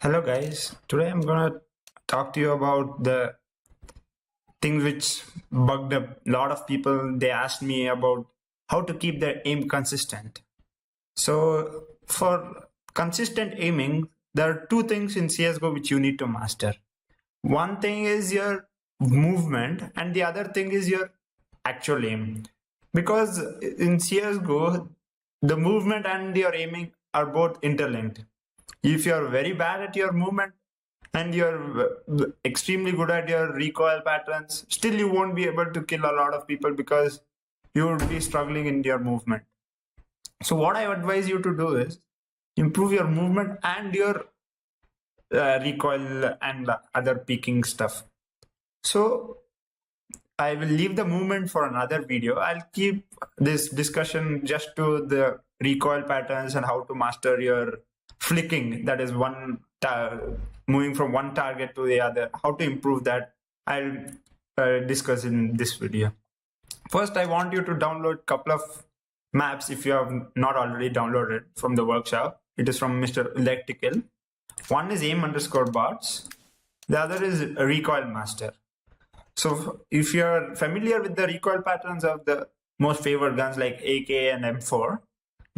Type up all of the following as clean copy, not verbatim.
Hello guys, today I'm gonna talk to you about the things which bugged a lot of people. They asked me about how to keep their aim consistent. So for consistent aiming, there are two things in CSGO which you need to master. One thing is your movement and the other thing is your actual aim. Because in CSGO, the movement and your aiming are both interlinked. If you're very bad at your movement and you're extremely good at your recoil patterns, still you won't be able to kill a lot of people because you would be struggling in your movement. So what I advise you to do is improve your movement and your recoil and other peaking stuff. So I will leave the movement for another video. I'll keep this discussion just to the recoil patterns and how to master your flicking, that is moving from one target to the other, how to improve that. I'll discuss in this video. First, I want you to download a couple of maps if you have not already downloaded from the workshop. It is from Mr. Electrical. One is aim_bots, the other is recoil master. So if you're familiar with the recoil patterns of the most favored guns like AK and M4,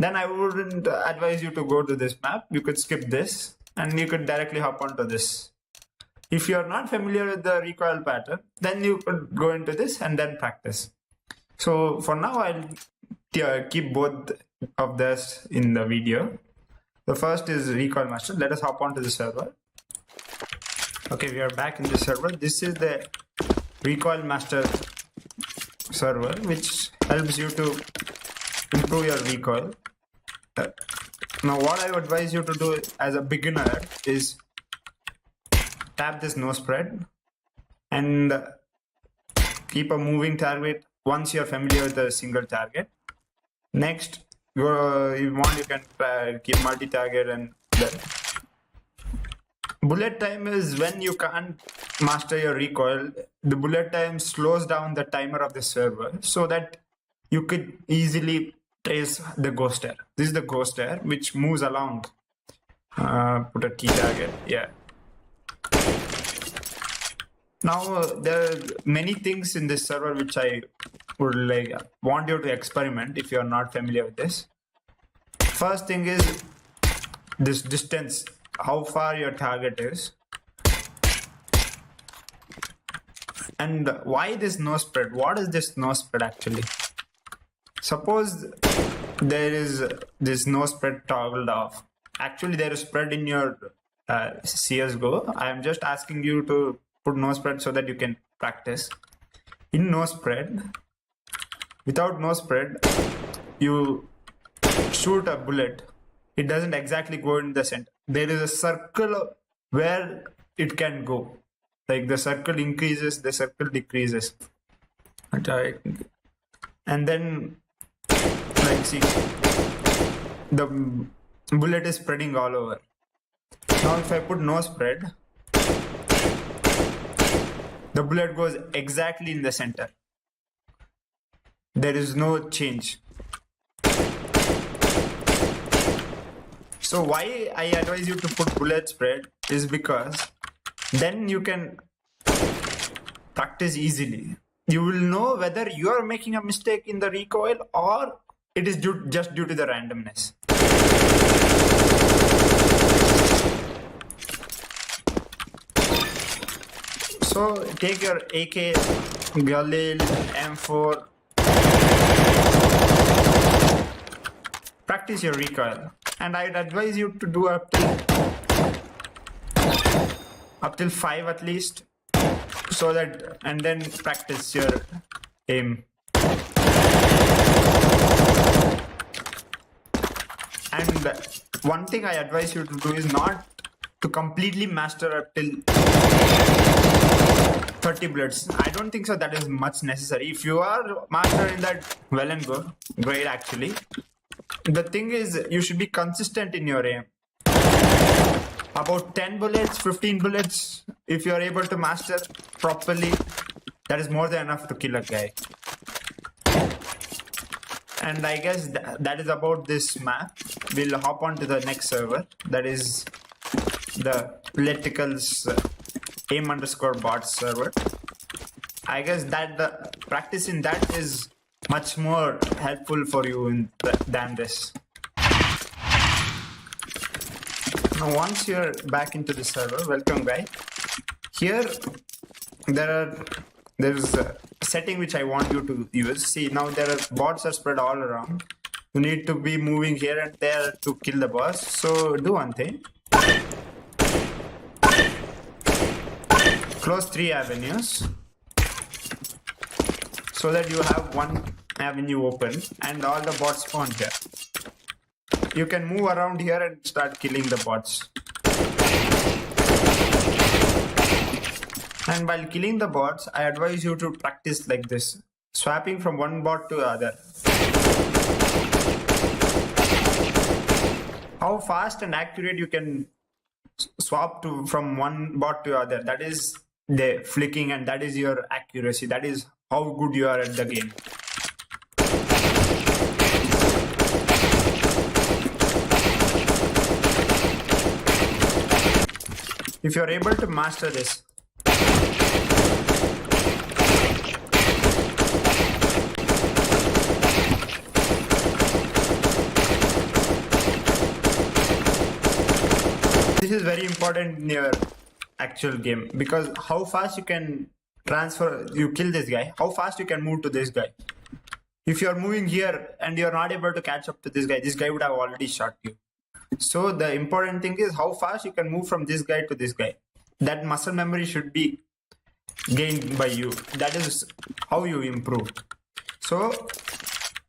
then I wouldn't advise you to go to this map. You could skip this and you could directly hop onto this. If you're not familiar with the recoil pattern, then you could go into this and then practice. So for now, I'll keep both of this in the video. The first is recoil master. Let us hop onto the server. Okay, we are back in the server. This is the recoil master server, which helps you to improve your recoil. Now what I would advise you to do as a beginner is tap this no spread and keep a moving target once you're familiar with a single target. Next, you can keep multi-target, and that. Bullet time is when you can't master your recoil. The bullet time slows down the timer of the server so that you could easily trace the ghost air. This is the ghost air which moves along. Put a key target. Yeah. Now there are many things in this server which I would want you to experiment if you are not familiar with this. First thing is this distance, how far your target is, and why this no spread. What is this no spread actually? Suppose there is this no spread toggled off. Actually, there is spread in your CSGO. I am just asking you to put no spread so that you can practice. In no spread, without no spread, you shoot a bullet. It doesn't exactly go in the center. There is a circle where it can go. Like the circle increases, the circle decreases. And then, like, see, the bullet is spreading all over. Now if I put no spread, the bullet goes exactly in the center. There is no change. So why I advise you to put bullet spread is because then you can practice easily. You will know whether you are making a mistake in the recoil or it is just due to the randomness. So take your AK, Galil, M4, practice your recoil, and I'd advise you to do up till 5 at least, so that, and then practice your aim. And one thing I advise you to do is not to completely master up till 30 bullets. I don't think so that is much necessary. If you are mastering that, well and good, great actually. The thing is, you should be consistent in your aim. About 10 bullets, 15 bullets, if you are able to master properly, that is more than enough to kill a guy. And I guess that is about this map. We'll hop on to the next server, that is the politicals aim_bots server. I guess that the practice in that is much more helpful for you than this. Now once you're back into the server, welcome guy. Here there's a setting which I want you to use. See, now bots are spread all around. You need to be moving here and there to kill the boss. So do one thing. Close 3 avenues so that you have one avenue open and all the bots spawn here. You can move around here and start killing the bots. And while killing the bots, I advise you to practice like this, swapping from one bot to the other. How fast and accurate you can swap from one bot to the other, that is the flicking and that is your accuracy. That is how good you are at the game. If you are able to master this, this is very important in your actual game, because how fast you can you kill this guy, how fast you can move to this guy. If you are moving here and you are not able to catch up to this guy would have already shot you. So the important thing is how fast you can move from this guy to this guy. That muscle memory should be gained by you. That is how you improve. So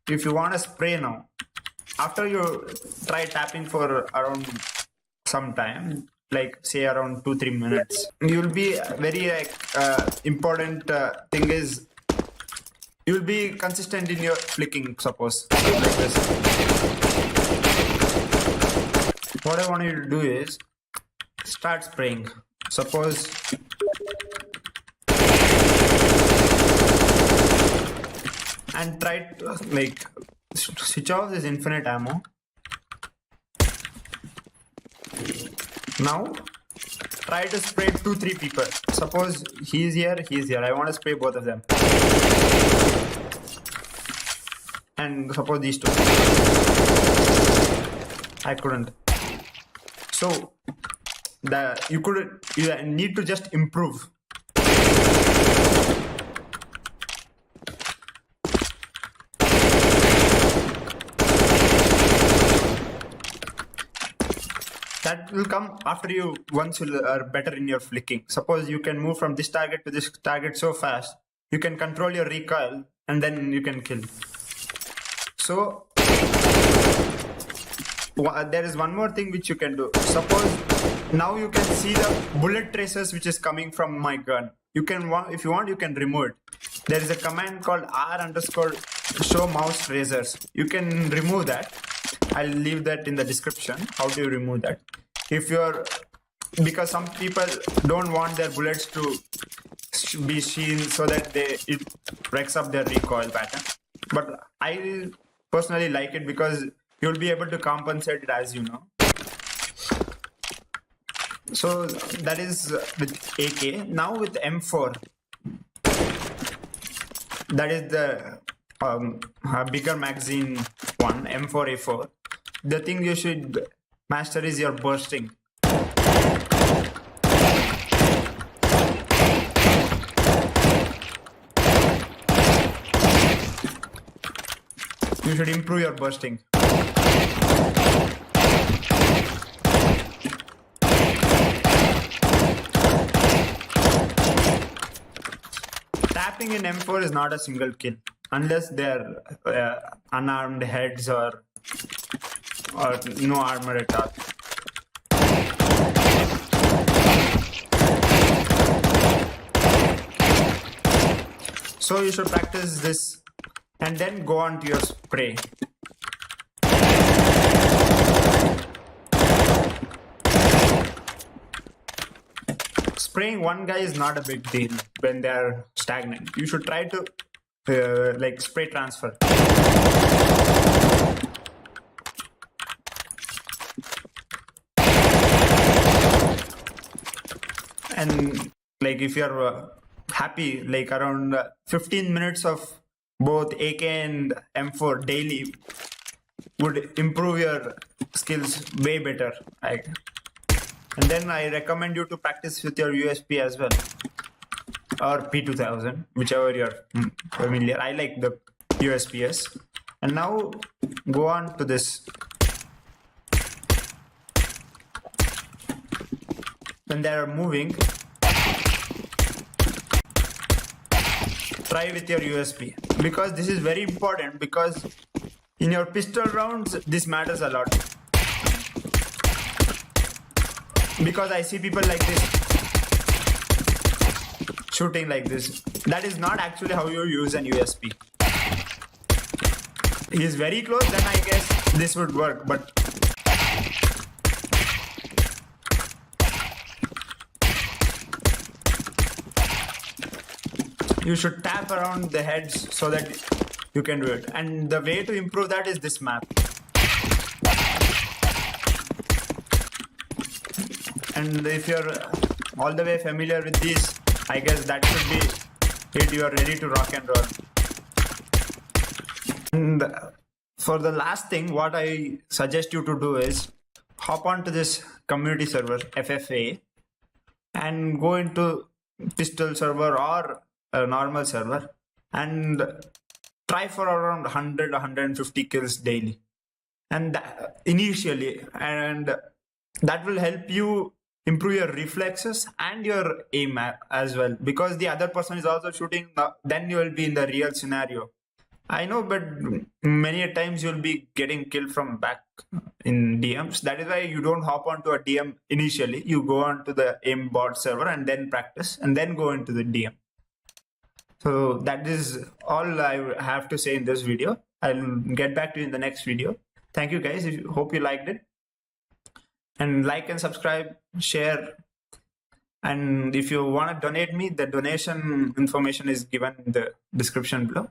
if you want to spray now, after you try tapping for around some time, like say around 2-3 minutes, you'll be very important thing is you'll be consistent in your flicking, suppose like this. What I want you to do is start spraying. Suppose and try to like switch off this infinite ammo. Now try to spray 2-3 people. Suppose he's here. I want to spray both of them. And suppose these two. I couldn't. So you need to just improve. That will come after once you are better in your flicking. Suppose you can move from this target to this target so fast, you can control your recoil and then you can kill. So there is one more thing which you can do. Suppose now you can see the bullet traces which is coming from my gun. You can, if you want, you can remove it. There is a command called r_show mouse tracers. You can remove that. I'll leave that in the description. How do you remove that? Because some people don't want their bullets to be seen so that it wrecks up their recoil pattern. But I personally like it because you'll be able to compensate it as you know. So that is with AK. Now with M4, that is the bigger magazine one, M4A4. The thing you should master is your bursting. You should improve your bursting. Tapping in M4 is not a single kill unless they're unarmed heads or no armor at all. So you should practice this and then go on to your spray. Spraying one guy is not a big deal when they are stagnant. You should try to like spray transfer. And like if you're happy, like around 15 minutes of both AK and M4 daily would improve your skills way better. And then I recommend you to practice with your USP as well, or P2000, whichever you're familiar. I like the USPS. And now go on to this. When they are moving, try with your USP, because this is very important, because in your pistol rounds this matters a lot. Because I see people like this shooting like this. That is not actually how you use an USP. He is very close, then I guess this would work, but you should tap around the heads so that you can do it. And the way to improve that is this map. And if you're all the way familiar with these, I guess that should be it. You are ready to rock and roll. And for the last thing, what I suggest you to do is hop onto this community server, FFA, and go into pistol server or a normal server and try for around 100 150 kills daily, and initially, and that will help you improve your reflexes and your aim as well, because the other person is also shooting. Then you will be in the real scenario. I know, but many times you'll be getting killed from back in DMs. That is why you don't hop onto a DM initially. You go onto the aim bot server and then practice and then go into the DM. So that is all I have to say in this video. I'll get back to you in the next video. Thank you guys. Hope you liked it. And like and subscribe, share. And if you want to donate me, the donation information is given in the description below.